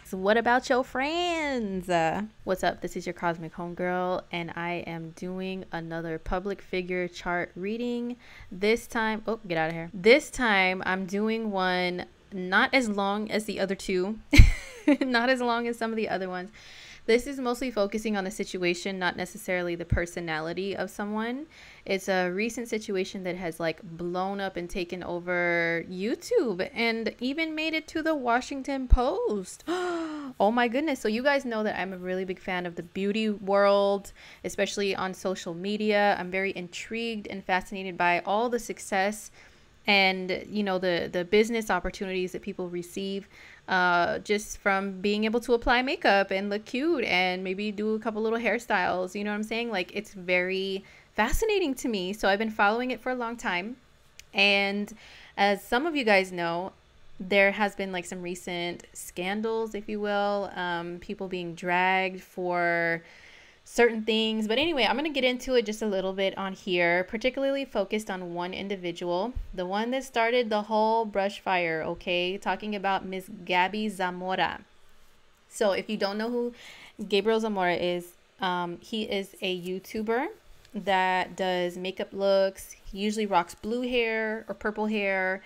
So what about your friends? What's up? This is your cosmic homegirl, and I am doing another public figure chart reading. This time, oh, get out of here. This time, I'm doing one not as long as the other two, not as long as some of the other ones. This is mostly focusing on the situation, not necessarily the personality of someone. It's a recent situation that has like blown up and taken over YouTube and even made it to the Washington Post. Oh my goodness. So you guys know that I'm a really big fan of the beauty world, especially on social media. I'm very intrigued and fascinated by all the success and, you know, the business opportunities that people receive just from being able to apply makeup and look cute and maybe do a couple little hairstyles. You know what I'm saying? Like, it's very fascinating to me. So I've been following it for a long time. And as some of you guys know, there has been like some recent scandals, if you will, people being dragged for certain things. But anyway, I'm going to get into it just a little bit on here, particularly focused on one individual, the one that started the whole brush fire, okay? Talking about Miss Gabby Zamora. So if you don't know who Gabriel Zamora is, he is a YouTuber that does makeup looks. He usually rocks blue hair or purple hair,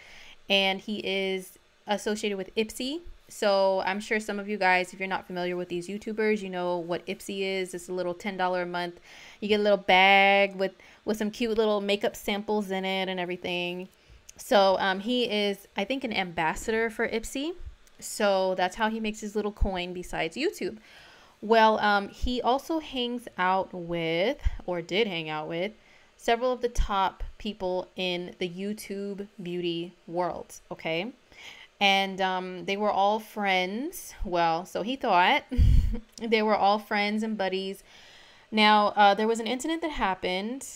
and he is associated with Ipsy. So I'm sure some of you guys, if you're not familiar with these YouTubers, you know what Ipsy is. It's a little $10 a month. You get a little bag with some cute little makeup samples in it and everything. So he is, I think, an ambassador for Ipsy. So that's how he makes his little coin besides YouTube. Well, he also hangs out with, or did hang out with, several of the top people in the YouTube beauty world, okay? And they were all friends. Well, so he thought. They were all friends and buddies. Now, there was an incident that happened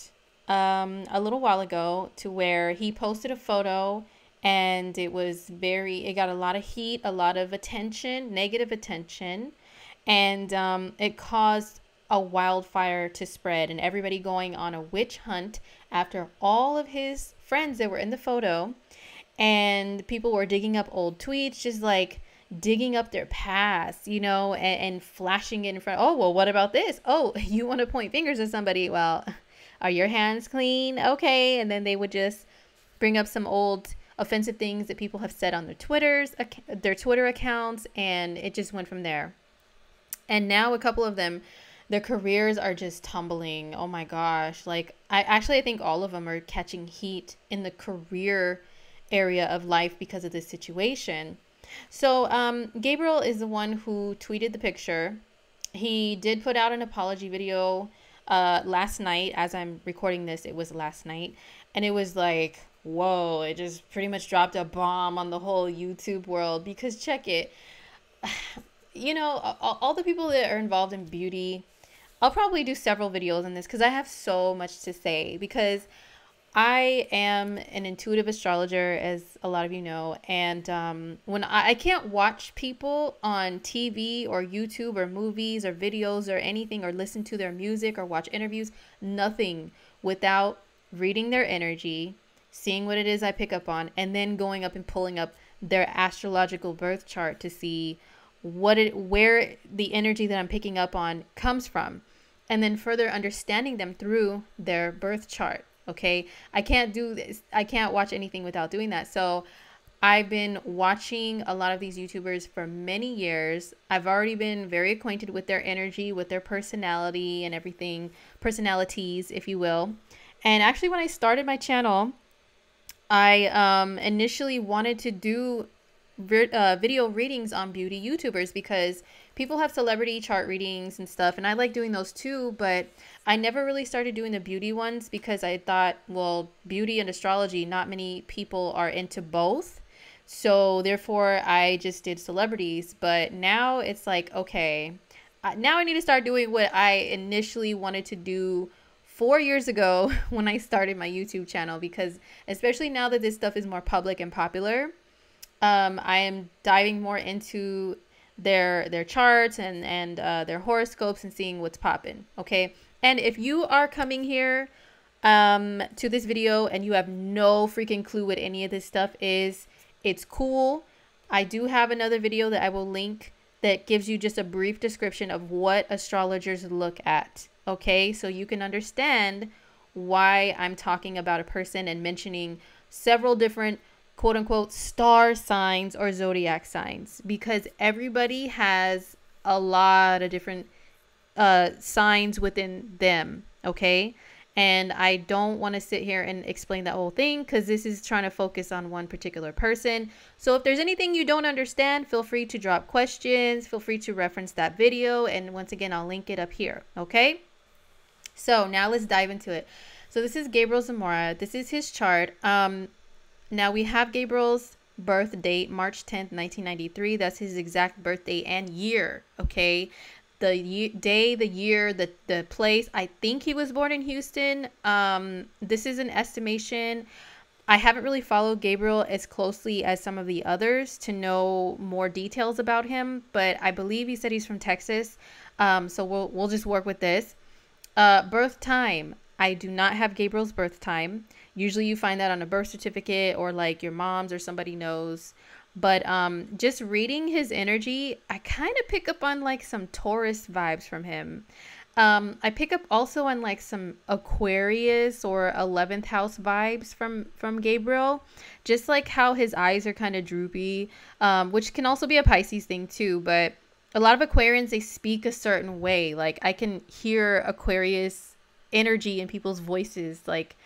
a little while ago to where he posted a photo, and it got a lot of heat, a lot of attention, negative attention, and it caused a wildfire to spread, and everybody going on a witch hunt after all of his friends that were in the photo. And people were digging up old tweets, just like digging up their past, you know, and flashing it in front. Oh, well, what about this? Oh, you want to point fingers at somebody? Well, are your hands clean? Okay. And then they would just bring up some old offensive things that people have said on their Twitter accounts, and it just went from there. And now a couple of them, their careers are just tumbling. Oh my gosh. Like, I think all of them are catching heat in the career area of life because of this situation. So Gabriel is the one who tweeted the picture. He did put out an apology video last night. As I'm recording this, it was last night, and it was like, whoa, it just pretty much dropped a bomb on the whole YouTube world. Because check it, you know, all the people that are involved in beauty, I'll probably do several videos on this because I have so much to say. Because I am an intuitive astrologer, as a lot of you know, and when I can't watch people on TV or YouTube or movies or videos or anything, or listen to their music or watch interviews, nothing, without reading their energy, seeing what it is I pick up on, and then going up and pulling up their astrological birth chart to see where the energy that I'm picking up on comes from, and then further understanding them through their birth chart. Okay, I can't do this. I can't watch anything without doing that. So I've been watching a lot of these YouTubers for many years. I've already been very acquainted with their energy, with their personality and everything, personalities, if you will. And actually, when I started my channel, I initially wanted to do video readings on beauty YouTubers because people have celebrity chart readings and stuff, and I like doing those too, but I never really started doing the beauty ones because I thought, well, beauty and astrology, not many people are into both. So therefore, I just did celebrities. But now it's like, okay, now I need to start doing what I initially wanted to do 4 years ago when I started my YouTube channel, because especially now that this stuff is more public and popular, I am diving more into their charts and their horoscopes and seeing what's popping. Okay. And if you are coming here to this video and you have no freaking clue what any of this stuff is, it's cool. I do have another video that I will link that gives you just a brief description of what astrologers look at. Okay, so you can understand why I'm talking about a person and mentioning several different quote unquote star signs or zodiac signs, because everybody has a lot of different signs within them. Okay, and I don't want to sit here and explain that whole thing, because this is trying to focus on one particular person. So if there's anything you don't understand, feel free to drop questions, feel free to reference that video, and once again I'll link it up here. Okay, so now let's dive into it. So this is Gabriel Zamora. This is his chart. Now we have Gabriel's birth date, March 10th, 1993. That's his exact birthday and year. Okay, the day, the year, the place. I think he was born in Houston. This is an estimation. I haven't really followed Gabriel as closely as some of the others to know more details about him, but I believe he said he's from Texas. So we'll just work with this. Birth time. I do not have Gabriel's birth time. Usually you find that on a birth certificate, or like your mom's or somebody knows. But just reading his energy, I kind of pick up on like some Taurus vibes from him. I pick up also on like some Aquarius or 11th house vibes from Gabriel. Just like how his eyes are kind of droopy, which can also be a Pisces thing too. But a lot of Aquarians, they speak a certain way. Like I can hear Aquarius energy in people's voices. Like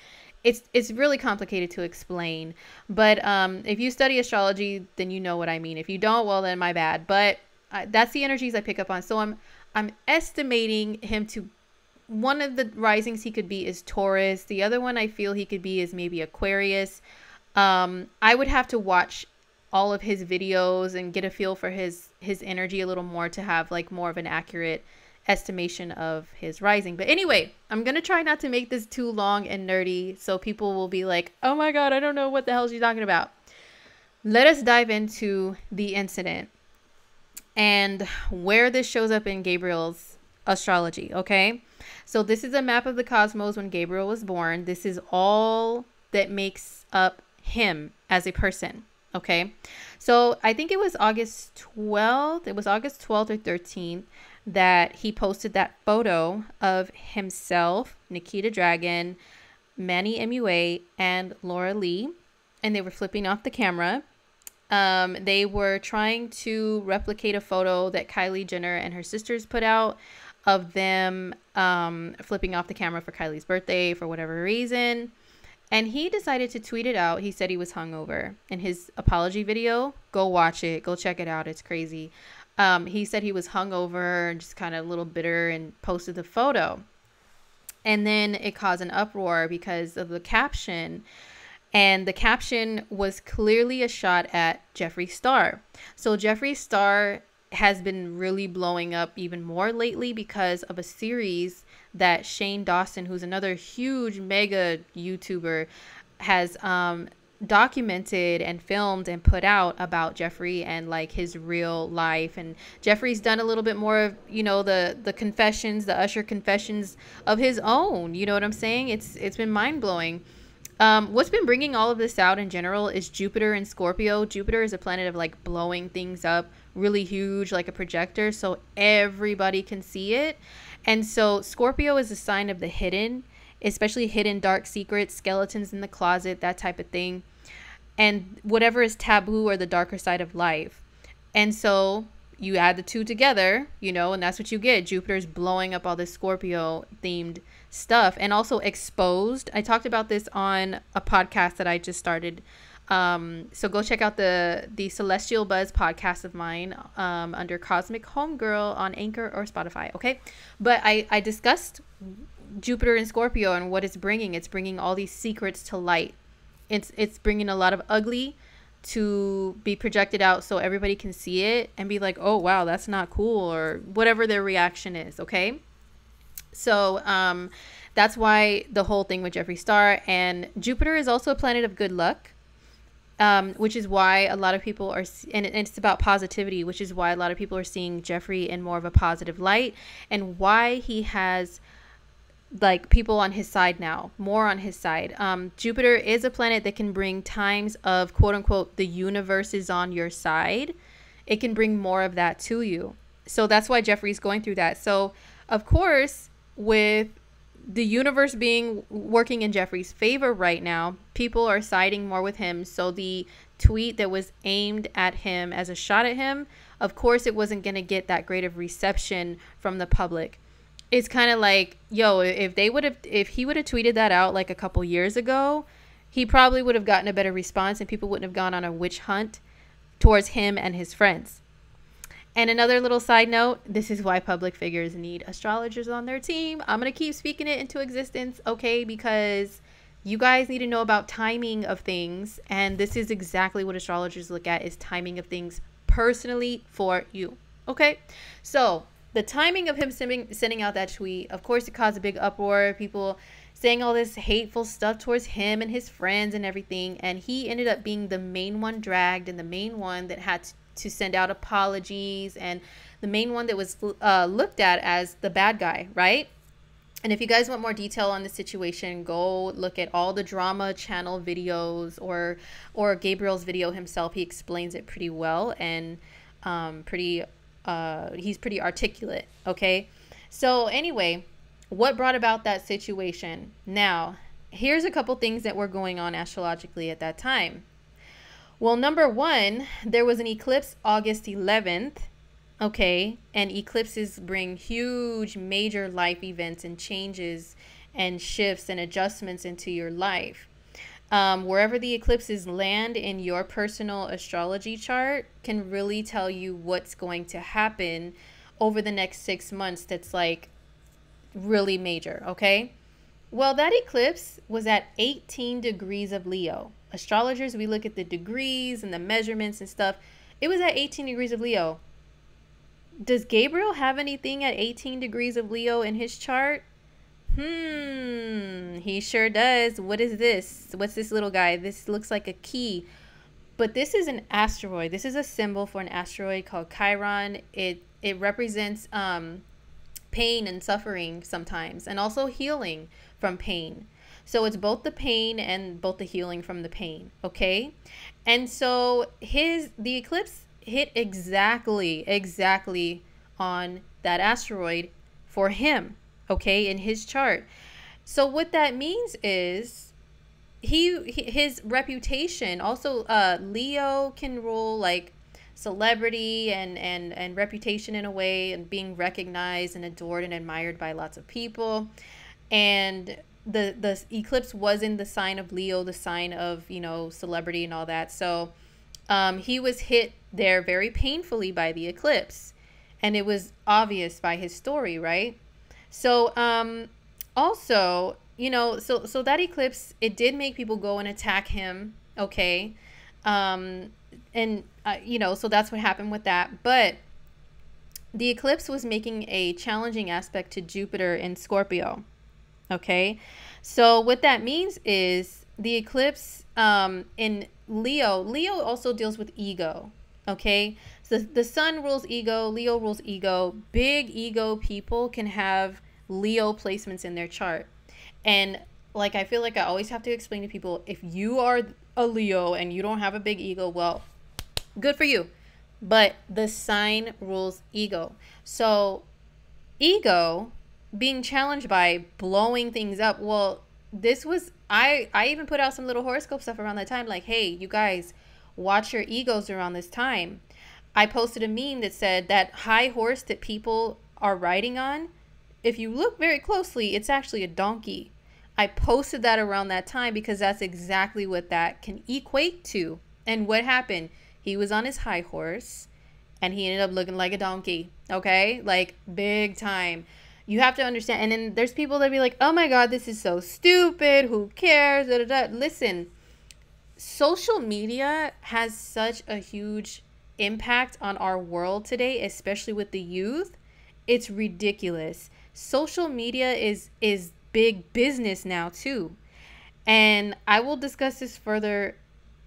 it's really complicated to explain, but if you study astrology, then you know what I mean. If you don't, well then my bad. But that's the energies I pick up on. So I'm estimating him to, one of the risings he could be is Taurus. The other one I feel he could be is maybe Aquarius. I would have to watch all of his videos and get a feel for his energy a little more to have like more of an accurate estimation of his rising. But anyway, I'm gonna try not to make this too long and nerdy, so people will be like, oh my god, I don't know what the hell she's talking about. Let us dive into the incident and where this shows up in Gabriel's astrology. Okay, so this is a map of the cosmos when Gabriel was born. This is all that makes up him as a person. Okay, so I think it was August 12th. It was August 12th or 13th that he posted that photo of himself, Nikita Dragon, Manny MUA, and Laura Lee, and they were flipping off the camera. They were trying to replicate a photo that Kylie Jenner and her sisters put out of them flipping off the camera for Kylie's birthday for whatever reason. And he decided to tweet it out. He said he was hungover. In his apology video, go watch it. Go check it out. It's crazy. He said he was hungover and just kind of a little bitter and posted the photo. And then it caused an uproar because of the caption. And the caption was clearly a shot at Jeffree Star. So Jeffree Star has been really blowing up even more lately because of a series that Shane Dawson, who's another huge mega YouTuber, has documented and filmed and put out about Jeffree and like his real life. And Jeffree's done a little bit more of, you know, the confessions, the Usher confessions of his own. You know what I'm saying? It's been mind-blowing. What's been bringing all of this out in general is Jupiter and Scorpio. Jupiter is a planet of like blowing things up really huge, like a projector, so everybody can see it. And so Scorpio is a sign of the hidden, especially hidden dark secrets, skeletons in the closet, that type of thing, and whatever is taboo or the darker side of life. And so you add the two together, you know, and that's what you get. Jupiter's blowing up all this Scorpio themed stuff, and also exposed. I talked about this on a podcast that I just started. So go check out the Celestial Buzz podcast of mine under Cosmic Homegirl on Anchor or Spotify. Okay, but I discussed Jupiter and Scorpio and what it's bringing. It's bringing all these secrets to light. It's bringing a lot of ugly to be projected out so everybody can see it and be like, oh wow, that's not cool, or whatever their reaction is. Okay, so that's why the whole thing with Jeffree Star. And Jupiter is also a planet of good luck, which is why a lot of people are, and it's about positivity, which is why a lot of people are seeing Jeffree in more of a positive light, and why he has like people on his side now, more on his side. Jupiter is a planet that can bring times of quote unquote the universe is on your side. it can bring more of that to you. So that's why Jeffrey's going through that. So of course, with the universe being working in Jeffrey's favor right now, people are siding more with him. So the tweet that was aimed at him as a shot at him, of course it wasn't going to get that great of reception from the public. It's kind of like, yo, if he would have tweeted that out like a couple years ago, he probably would have gotten a better response and people wouldn't have gone on a witch hunt towards him and his friends. And another little side note, this is why public figures need astrologers on their team. I'm going to keep speaking it into existence, okay? Because you guys need to know about timing of things. And this is exactly what astrologers look at, is timing of things personally for you, okay? So the timing of him sending out that tweet, of course, it caused a big uproar. People saying all this hateful stuff towards him and his friends and everything. And he ended up being the main one dragged and the main one that had to send out apologies and the main one that was looked at as the bad guy, right? And if you guys want more detail on the situation, go look at all the drama channel videos or Gabriel's video himself. He explains it pretty well and he's pretty articulate, okay? So anyway, what brought about that situation? Now, here's a couple things that were going on astrologically at that time. Well, number one, there was an eclipse August 11th, okay? And eclipses bring huge, major life events and changes and shifts and adjustments into your life. Wherever the eclipses land in your personal astrology chart can really tell you what's going to happen over the next 6 months that's like really major, okay? Well, that eclipse was at 18 degrees of Leo. Astrologers, we look at the degrees and the measurements and stuff. It was at 18 degrees of Leo. Does Gabriel have anything at 18 degrees of Leo in his chart? He sure does. What is this? What's this little guy? This looks like a key. But this is an asteroid. This is a symbol for an asteroid called Chiron. It represents pain and suffering sometimes, and also healing from pain. So it's both the pain and both the healing from the pain, okay? And so the eclipse hit exactly on that asteroid for him, okay, in his chart. So what that means is his reputation, also Leo can rule like celebrity and reputation in a way, and being recognized and adored and admired by lots of people. And the eclipse was in the sign of Leo, the sign of, you know, celebrity and all that. So he was hit there very painfully by the eclipse, and it was obvious by his story, right? So also, you know, so that eclipse, it did make people go and attack him, okay? You know, so that's what happened with that. But the eclipse was making a challenging aspect to Jupiter in Scorpio, okay? So what that means is the eclipse in Leo also deals with ego, okay? So the sun rules ego, Leo rules ego. Big ego people can have Leo placements in their chart. And like, I feel like I always have to explain to people, if you are a Leo and you don't have a big ego, well, good for you. But the sign rules ego. So ego being challenged by blowing things up. Well, this was, I even put out some little horoscope stuff around that time. Like, hey, you guys, watch your egos around this time. I posted a meme that said that high horse that people are riding on, if you look very closely, it's actually a donkey. I posted that around that time because that's exactly what that can equate to. And what happened? He was on his high horse and he ended up looking like a donkey. Okay? Like, big time. You have to understand. And then there's people that be like, oh my God, this is so stupid. Who cares? Da, da, da. Listen, social media has such a huge impact on our world today, especially with the youth. It's ridiculous. Social media is big business now too. And I will discuss this further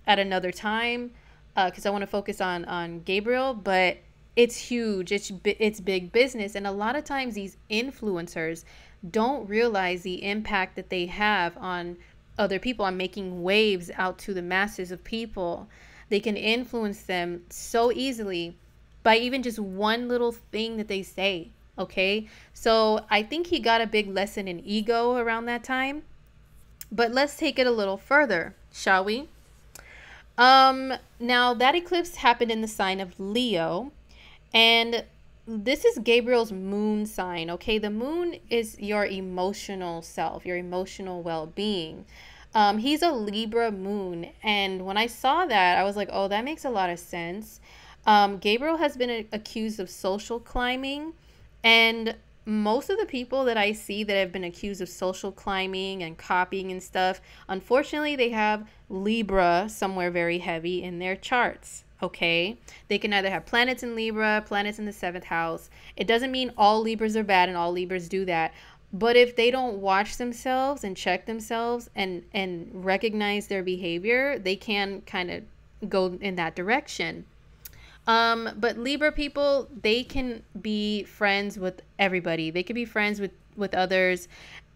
at another time because I want to focus on Gabriel, but it's huge. It's big business. And a lot of times these influencers don't realize the impact that they have on other people, on making waves out to the masses of people. They can influence them so easily. by even just one little thing that they say. Okay, so I think he got a big lesson in ego around that time. But let's take it a little further, shall we? Now that eclipse happened in the sign of Leo, and this is Gabriel's moon sign. Okay, the moon is your emotional self, your emotional well-being. He's a Libra moon, and when I saw that, I was like, oh, that makes a lot of sense. Gabriel has been accused of social climbing, and most of the people that I see that have been accused of social climbing and copying and stuff, unfortunately, they have Libra somewhere very heavy in their charts. Okay, they can either have planets in Libra, planets in the 7th house. It doesn't mean all Libras are bad and all Libras do that. But if they don't watch themselves and check themselves and recognize their behavior, they can kind of go in that direction. But Libra people, they can be friends with everybody. They can be friends with others.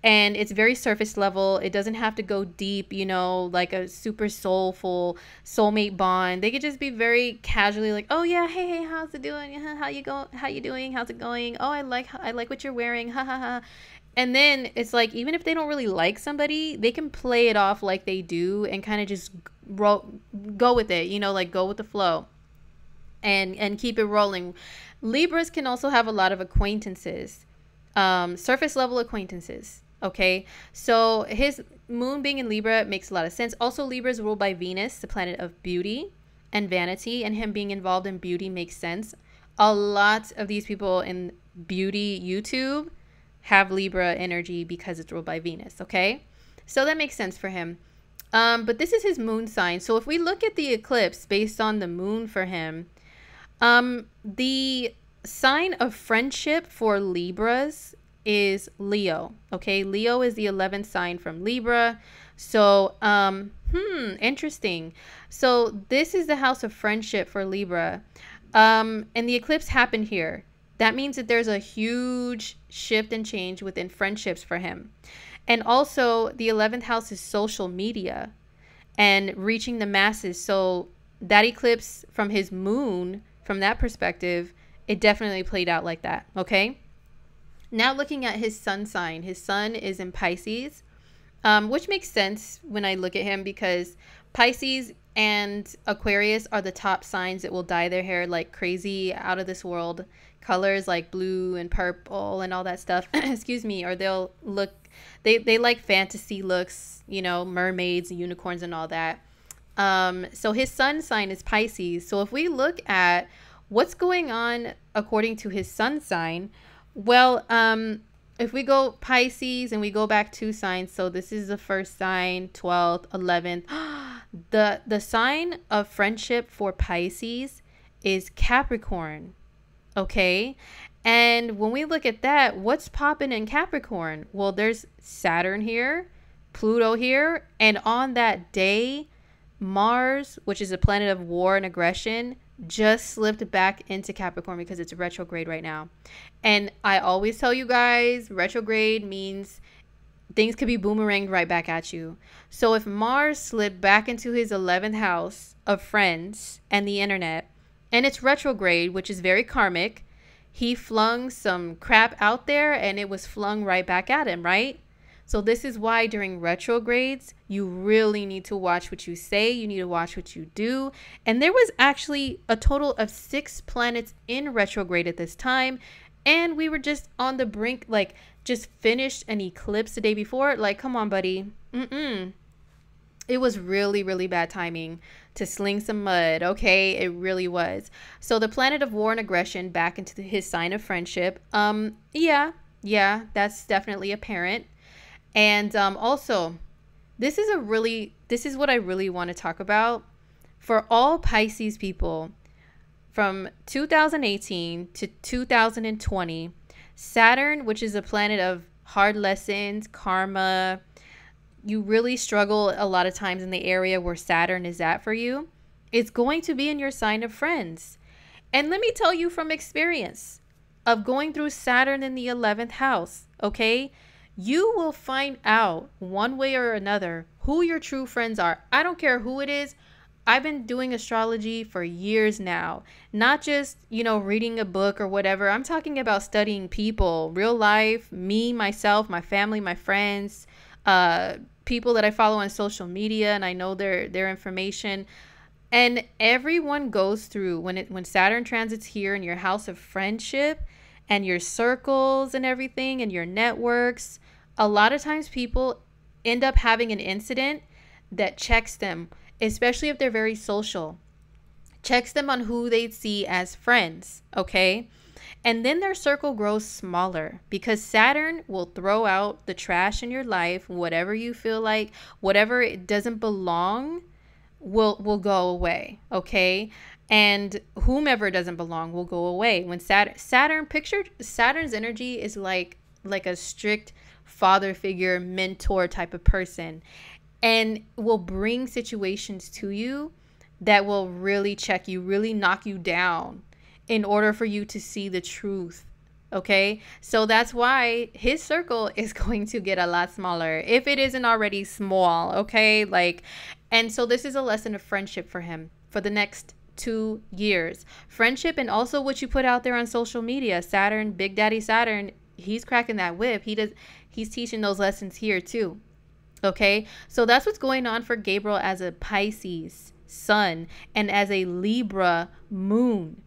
And it's very surface level. It doesn't have to go deep, you know, like a super soulful soulmate bond. They could just be very casually like, oh yeah, hey, how's it doing? How you doing? How's it going? Oh, I like what you're wearing. Ha ha ha. And then it's like, even if they don't really like somebody, they can play it off like they do and kind of just go with it, you know, like go with the flow and keep it rolling. Libras can also have a lot of acquaintances, surface level acquaintances. Okay, so his moon being in Libra makes a lot of sense. Also, Libra is ruled by Venus, the planet of beauty and vanity, and him being involved in beauty makes sense. A lot of these people in beauty YouTube have Libra energy because it's ruled by Venus. Okay, so that makes sense for him. But this is his moon sign. So if we look at the eclipse based on the moon for him, the sign of friendship for Libras is Leo. Okay, Leo is the 11th sign from Libra. So interesting. So this is the house of friendship for Libra, and the eclipse happened here. That means that there's a huge shift and change within friendships for him. And also the 11th house is social media and reaching the masses. So that eclipse from his moon, from that perspective, it definitely played out like that. Okay, now looking at his sun sign. His sun is in Pisces, which makes sense when I look at him, because Pisces and Aquarius are the top signs that will dye their hair like crazy, out of this world colors like blue and purple and all that stuff. Excuse me. Or they'll look, they like fantasy looks, you know, mermaids and unicorns and all that. So his sun sign is Pisces. So if we look at what's going on according to his sun sign, well, if we go Pisces and we go back 2 signs, so this is the first sign, 12th, 11th. The sign of friendship for Pisces is Capricorn. Okay, and when we look at that, what's popping in Capricorn? Well, there's Saturn here, Pluto here, and on that day, Mars, which is a planet of war and aggression, just slipped back into Capricorn because it's retrograde right now. And I always tell you guys, retrograde means things could be boomeranged right back at you. So if Mars slipped back into his 11th house of friends and the internet, and it's retrograde, which is very karmic, he flung some crap out there and it was flung right back at him, right? So this is why during retrogrades, you really need to watch what you say. You need to watch what you do. And there was actually a total of 6 planets in retrograde at this time. And we were just on the brink, like just finished an eclipse the day before. Like, come on, buddy. It was really, really bad timing to sling some mud. Okay, it really was. So the planet of war and aggression back into his sign of friendship. Yeah, that's definitely apparent. And also, this is what I really want to talk about. For all Pisces people, from 2018 to 2020, Saturn, which is a planet of hard lessons, karma, you really struggle a lot of times in the area where Saturn is at for you, it's going to be in your sign of friends. And let me tell you from experience of going through Saturn in the 11th house, okay? You will find out one way or another who your true friends are. I don't care who it is. I've been doing astrology for years now. Not just, reading a book or whatever. I'm talking about studying people, real life, me, myself, my family, my friends, people that I follow on social media, and I know their information. And everyone goes through when Saturn transits here in your house of friendship and your circles and everything and your networks. A lot of times people end up having an incident that checks them, especially if they're very social, checks them on who they see as friends, okay? And then their circle grows smaller because Saturn will throw out the trash in your life, whatever you feel like, whatever it doesn't belong will go away, okay? And whomever doesn't belong will go away. When Saturn's energy is like a strict father figure, mentor type of person, and will bring situations to you that will really check you, really knock you down in order for you to see the truth. Okay, so that's why his circle is going to get a lot smaller if it isn't already small. Okay, and so this is a lesson of friendship for him for the next 2 years. Friendship, and also what you put out there on social media. Saturn, Big Daddy Saturn, he's cracking that whip. He's teaching those lessons here too. Okay, so that's what's going on for Gabriel as a Pisces sun and as a Libra moon.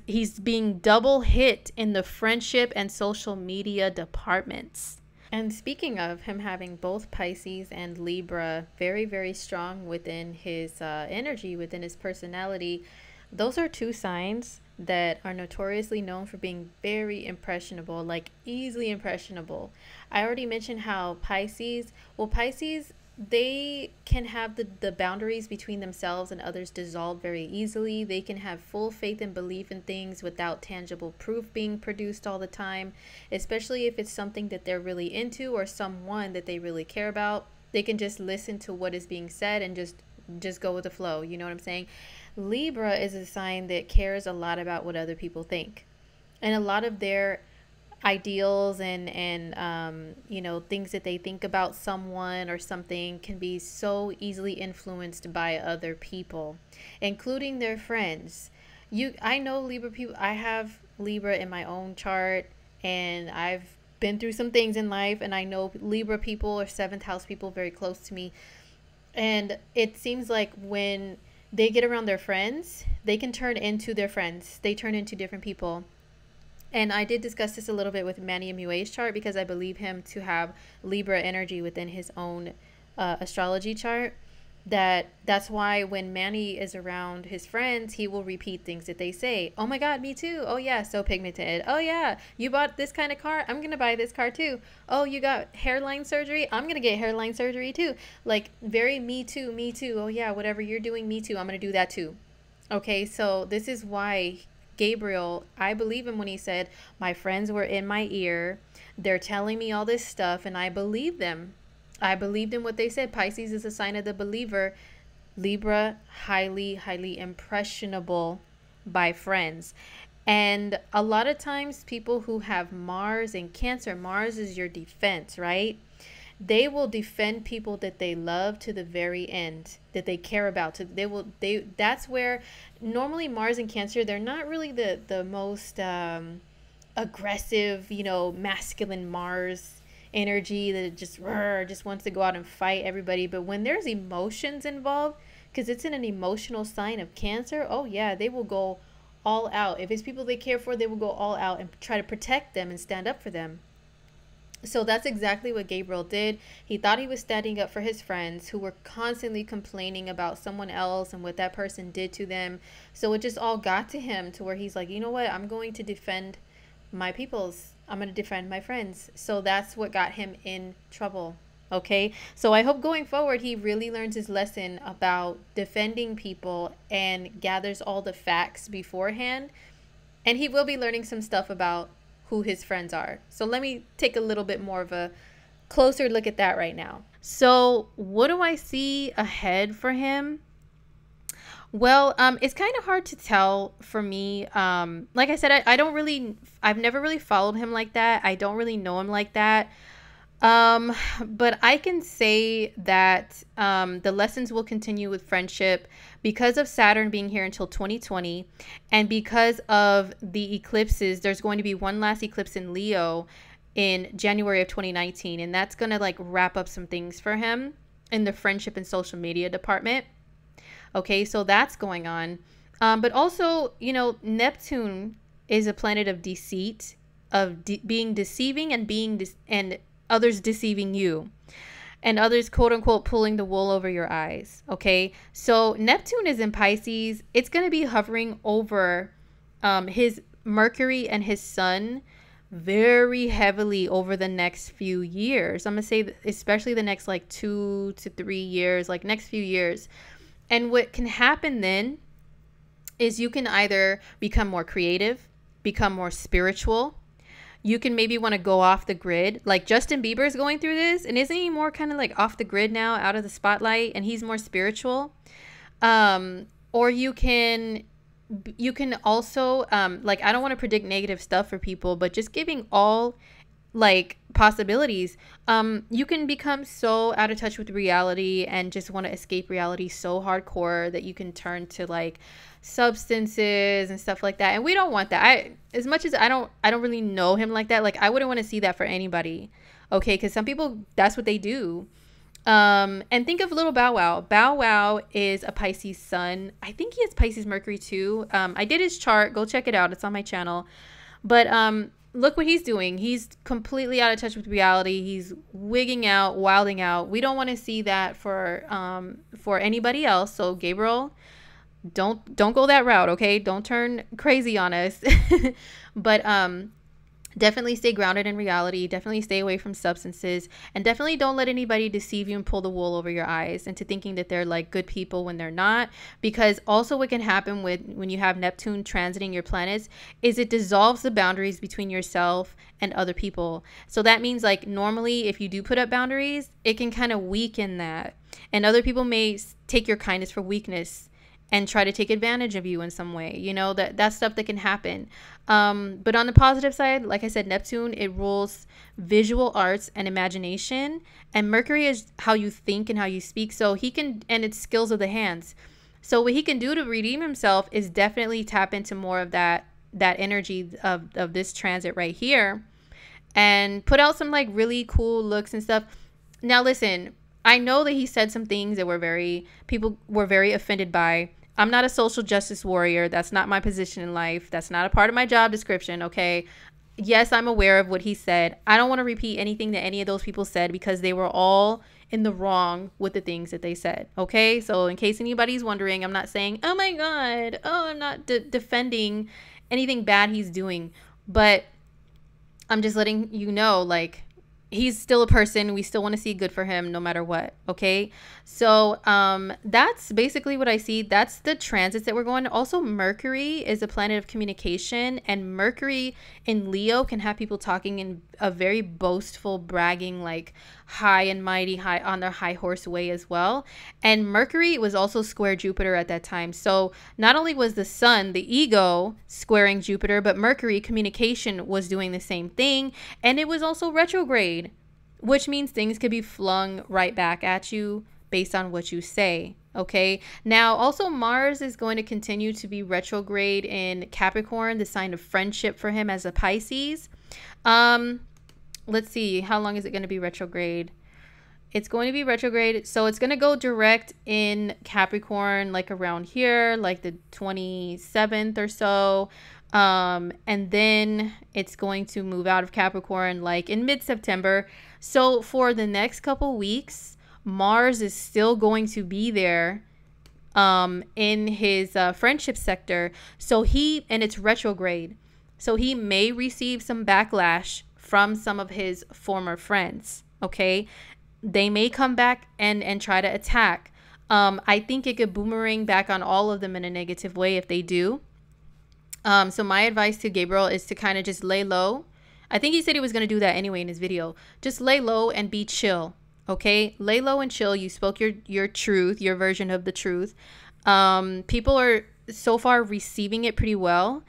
He's being double hit in the friendship and social media departments. And speaking of him having both Pisces and Libra very, very strong within his energy, within his personality, those are two signs that are notoriously known for being very impressionable, like easily impressionable. I already mentioned how Pisces, they can have the boundaries between themselves and others dissolve very easily. They can have full faith and belief in things without tangible proof being produced all the time, especially if it's something that they're really into or someone that they really care about. They can just listen to what is being said and just go with the flow. You know what I'm saying? Libra is a sign that cares a lot about what other people think, and a lot of their ideals and things that they think about someone or something can be so easily influenced by other people, including their friends. I know Libra people. I have Libra in my own chart, and I've been through some things in life, and I know Libra people or 7th house people very close to me, and it seems like when they get around their friends, they can turn into their friends. They turn into different people. And I did discuss this a little bit with Manny MUA's chart because I believe him to have Libra energy within his own astrology chart. That's why when Manny is around his friends, he will repeat things that they say. Oh my God, me too. Oh yeah, so pigmented. Oh yeah, you bought this kind of car. I'm going to buy this car too. Oh, you got hairline surgery. I'm going to get hairline surgery too. Like very me too, me too. Oh yeah, whatever you're doing, me too. I'm going to do that too. Okay, so this is why Gabriel, I believe him when he said, my friends were in my ear. They're telling me all this stuff and I believe them. I believed in what they said. Pisces is a sign of the believer. Libra, highly, highly impressionable by friends. And a lot of times people who have Mars and Cancer, Mars is your defense, right? They will defend people that they love to the very end, that they care about. That's where normally Mars and Cancer, they're not really the most aggressive, masculine Mars energy that just wants to go out and fight everybody. But when there's emotions involved, because it's in an emotional sign of Cancer, oh yeah, they will go all out. If it's people they care for, they will go all out and try to protect them and stand up for them. So that's exactly what Gabriel did. He thought he was standing up for his friends who were constantly complaining about someone else and what that person did to them. So it just all got to him to where he's like, you know what? I'm going to defend my peoples. I'm going to defend my friends. So that's what got him in trouble. Okay, so I hope going forward he really learns his lesson about defending people and gathers all the facts beforehand. And he will be learning some stuff about who his friends are. So let me take a little bit more of a closer look at that right now. So what do I see ahead for him? Well, it's kind of hard to tell for me. Like I said, I've never really followed him like that. I don't really know him like that. But I can say that the lessons will continue with friendship because of Saturn being here until 2020, and because of the eclipses. There's going to be one last eclipse in Leo in January of 2019, and that's going to like wrap up some things for him in the friendship and social media department. Okay, so that's going on. But also, you know, Neptune is a planet of deceit, of being deceiving and and others deceiving you, and others quote unquote pulling the wool over your eyes. Okay, so Neptune is in Pisces. It's going to be hovering over his Mercury and his Sun very heavily over the next few years. I'm gonna say especially the next like 2 to 3 years, like next few years. And what can happen then is you can either become more creative, become more spiritual. You can maybe want to go off the grid. Like Justin Bieber is going through this, and isn't he more kind of like off the grid now, out of the spotlight, and he's more spiritual? Or you can also like, I don't want to predict negative stuff for people, but just giving all like possibilities. You can become so out of touch with reality and just want to escape reality so hardcore that you can turn to like substances and stuff like that, and we don't want that. As much as I don't really know him like that, like I wouldn't want to see that for anybody. Okay, because some people, that's what they do. And think of little Bow Wow. Bow Wow is a Pisces sun. I think he has Pisces Mercury too. I did his chart. Go check it out. It's on my channel. But look what he's doing. He's completely out of touch with reality. He's wigging out, wilding out. We don't want to see that for anybody else. So Gabriel, don't go that route, okay? Don't turn crazy on us. But definitely stay grounded in reality. Definitely stay away from substances, and definitely don't let anybody deceive you and pull the wool over your eyes into thinking that they're like good people when they're not. Because also what can happen when you have Neptune transiting your planets is it dissolves the boundaries between yourself and other people. So that means like normally if you do put up boundaries, it can kind of weaken that, and other people may take your kindness for weakness and try to take advantage of you in some way. You know, that's stuff that can happen. But on the positive side, like I said, Neptune, it rules visual arts and imagination, and Mercury is how you think and how you speak. So he can, and it's skills of the hands. So what he can do to redeem himself is definitely tap into more of that energy of this transit right here, and put out some like really cool looks and stuff. Now listen, I know that he said some things that people were very offended by. I'm not a social justice warrior. That's not my position in life. That's not a part of my job description, okay? Yes, I'm aware of what he said. I don't want to repeat anything that any of those people said because they were all in the wrong with the things that they said, okay? So in case anybody's wondering, I'm not saying, oh my God, I'm not defending anything bad he's doing. But I'm just letting you know, like, he's still a person. We still want to see good for him no matter what. Okay. So that's basically what I see. That's the transits that we're going. Also, Mercury is a planet of communication, and Mercury in Leo can have people talking in a very boastful, bragging, like high and mighty, high on their high horse way as well. And Mercury was also square Jupiter at that time. So not only was the sun, the ego, squaring Jupiter, but Mercury, communication, was doing the same thing. And it was also retrograde, which means things could be flung right back at you based on what you say. Okay. Now, also Mars is going to continue to be retrograde in Capricorn, the sign of friendship for him as a Pisces. Let's see, how long is it going to be retrograde? It's going to be retrograde, so it's going to go direct in Capricorn, like around here, like the 27th or so. And then it's going to move out of Capricorn like in mid-September. So for the next couple weeks, Mars is still going to be there in his friendship sector. So and it's retrograde. So he may receive some backlash from some of his former friends. Okay. They may come back and try to attack. I think it could boomerang back on all of them in a negative way if they do. So my advice to Gabriel is to kind of just lay low. I think he said he was going to do that anyway in his video. Just lay low and be chill. Okay. Lay low and chill. You spoke your truth, your version of the truth. People are so far receiving it pretty well.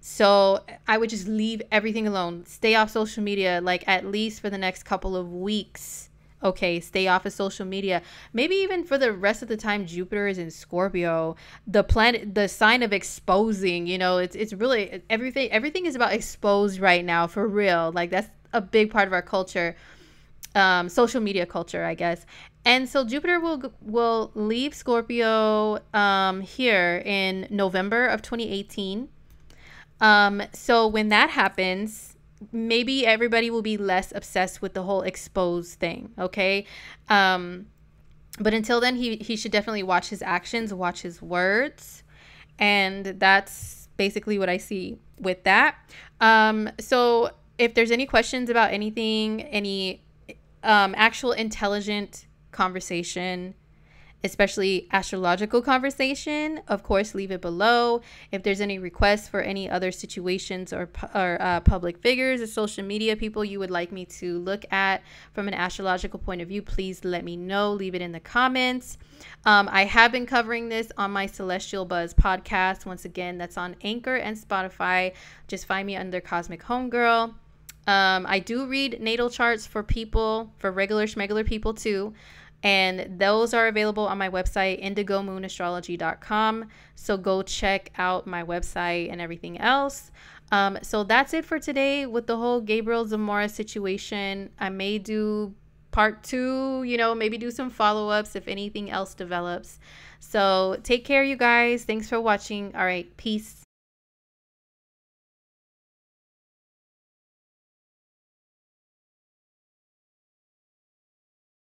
So I would just leave everything alone. Stay off social media, like at least for the next couple of weeks. Okay, stay off of social media. Maybe even for the rest of the time Jupiter is in Scorpio, the planet, the sign of exposing, you know, it's really everything is about exposed right now, for real. Like that's a big part of our culture. Social media culture, I guess. And so Jupiter will leave Scorpio here in November of 2018. So when that happens, maybe everybody will be less obsessed with the whole exposed thing. Okay. But until then, he should definitely watch his actions, watch his words. And that's basically what I see with that. So if there's any questions about anything, any actual intelligent conversation, especially astrological conversation, of course, leave it below. If there's any requests for any other situations or public figures or social media people you would like me to look at from an astrological point of view, please let me know. Leave it in the comments. I have been covering this on my Celestial Buzz podcast. Once again, that's on Anchor and Spotify. Just find me under Cosmic Homegirl. I do read natal charts for people, for regular schmegular people too. And those are available on my website, indigomoonastrology.com. So go check out my website and everything else. So that's it for today with the whole Gabriel Zamora situation. I may do part 2, you know, maybe do some follow-ups if anything else develops. So take care, you guys. Thanks for watching. All right, peace.